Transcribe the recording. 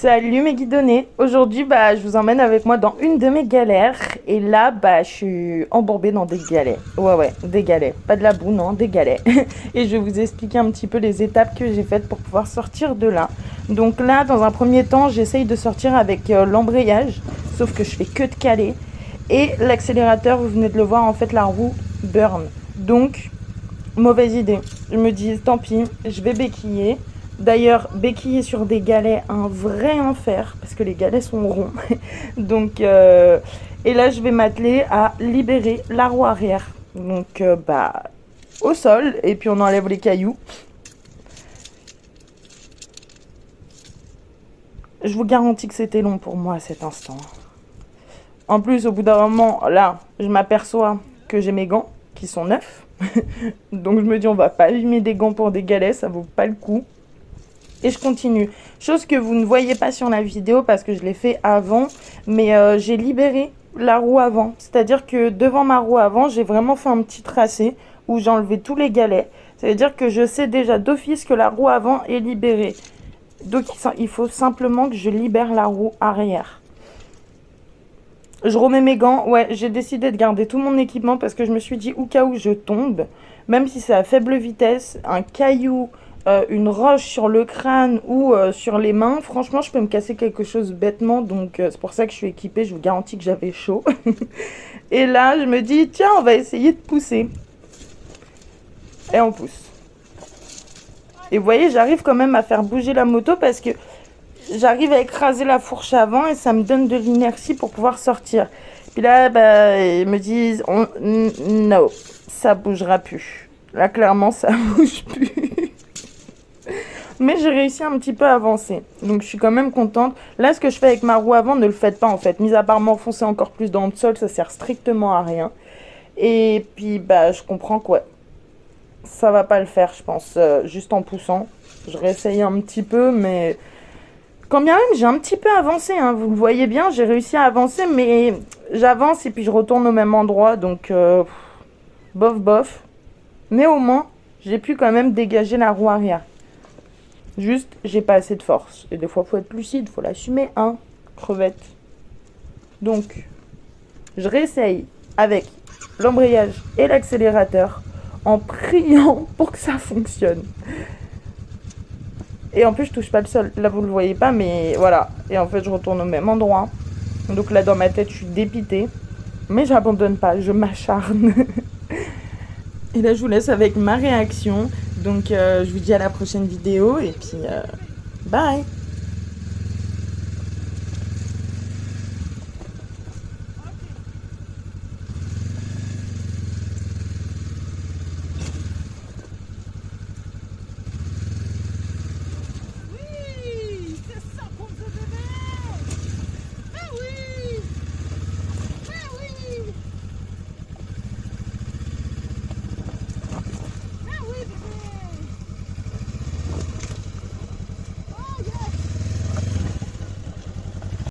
Salut mes guidonnés. Aujourd'hui, je vous emmène avec moi dans une de mes galères. Et là, je suis embourbée dans des galets. Ouais, des galets. Pas de la boue, non, des galets. Et je vais vous expliquer un petit peu les étapes que j'ai faites pour pouvoir sortir de là. Donc là, dans un premier temps, j'essaye de sortir avec l'embrayage. Sauf que je fais que de caler. Et l'accélérateur, vous venez de le voir, en fait, la roue burn. Donc, mauvaise idée. Je me dis, tant pis, je vais béquiller. D'ailleurs, béquiller sur des galets, un vrai enfer, parce que les galets sont ronds. Donc, et là, je vais m'atteler à libérer la roue arrière. Donc, au sol, et puis on enlève les cailloux. Je vous garantis que c'était long pour moi à cet instant. En plus, au bout d'un moment, là, je m'aperçois que j'ai mes gants, qui sont neufs. Donc, je me dis, on va pas allumer des gants pour des galets, ça vaut pas le coup. Et je continue. Chose que vous ne voyez pas sur la vidéo parce que je l'ai fait avant. Mais j'ai libéré la roue avant. C'est-à-dire que devant ma roue avant, j'ai vraiment fait un petit tracé où j'ai enlevé tous les galets. Ça veut dire que je sais déjà d'office que la roue avant est libérée. Donc il faut simplement que je libère la roue arrière. Je remets mes gants. Ouais, j'ai décidé de garder tout mon équipement parce que je me suis dit au cas où je tombe, même si c'est à faible vitesse, un caillou, une roche sur le crâne ou sur les mains, franchement je peux me casser quelque chose bêtement, donc c'est pour ça que je suis équipée, je vous garantis que j'avais chaud. Et là je me dis tiens, on va essayer de pousser. Et on pousse. Et vous voyez, j'arrive quand même à faire bouger la moto parce que j'arrive à écraser la fourche avant et ça me donne de l'inertie pour pouvoir sortir. Puis là, ils me disent non, ça bougera plus. Là clairement ça bouge plus. Mais j'ai réussi un petit peu à avancer. Donc je suis quand même contente. Là, ce que je fais avec ma roue avant, ne le faites pas en fait. Mis à part m'enfoncer encore plus dans le sol, ça sert strictement à rien. Et puis, je comprends que ouais, ça va pas le faire, je pense. Juste en poussant. Je réessaye un petit peu, mais quand bien même, j'ai un petit peu avancé. Hein. Vous le voyez bien, j'ai réussi à avancer, mais j'avance et puis je retourne au même endroit. Donc, bof. Mais au moins, j'ai pu quand même dégager la roue arrière. Juste, j'ai pas assez de force. Et des fois, faut être lucide, faut l'assumer, hein, crevette. Donc, je réessaye avec l'embrayage et l'accélérateur en priant pour que ça fonctionne. Et en plus, je touche pas le sol. Là, vous le voyez pas, mais voilà. Et en fait, je retourne au même endroit. Donc là, dans ma tête, je suis dépitée. Mais j'abandonne pas, je m'acharne. Et là, je vous laisse avec ma réaction. Donc, je vous dis à la prochaine vidéo. Et puis, bye!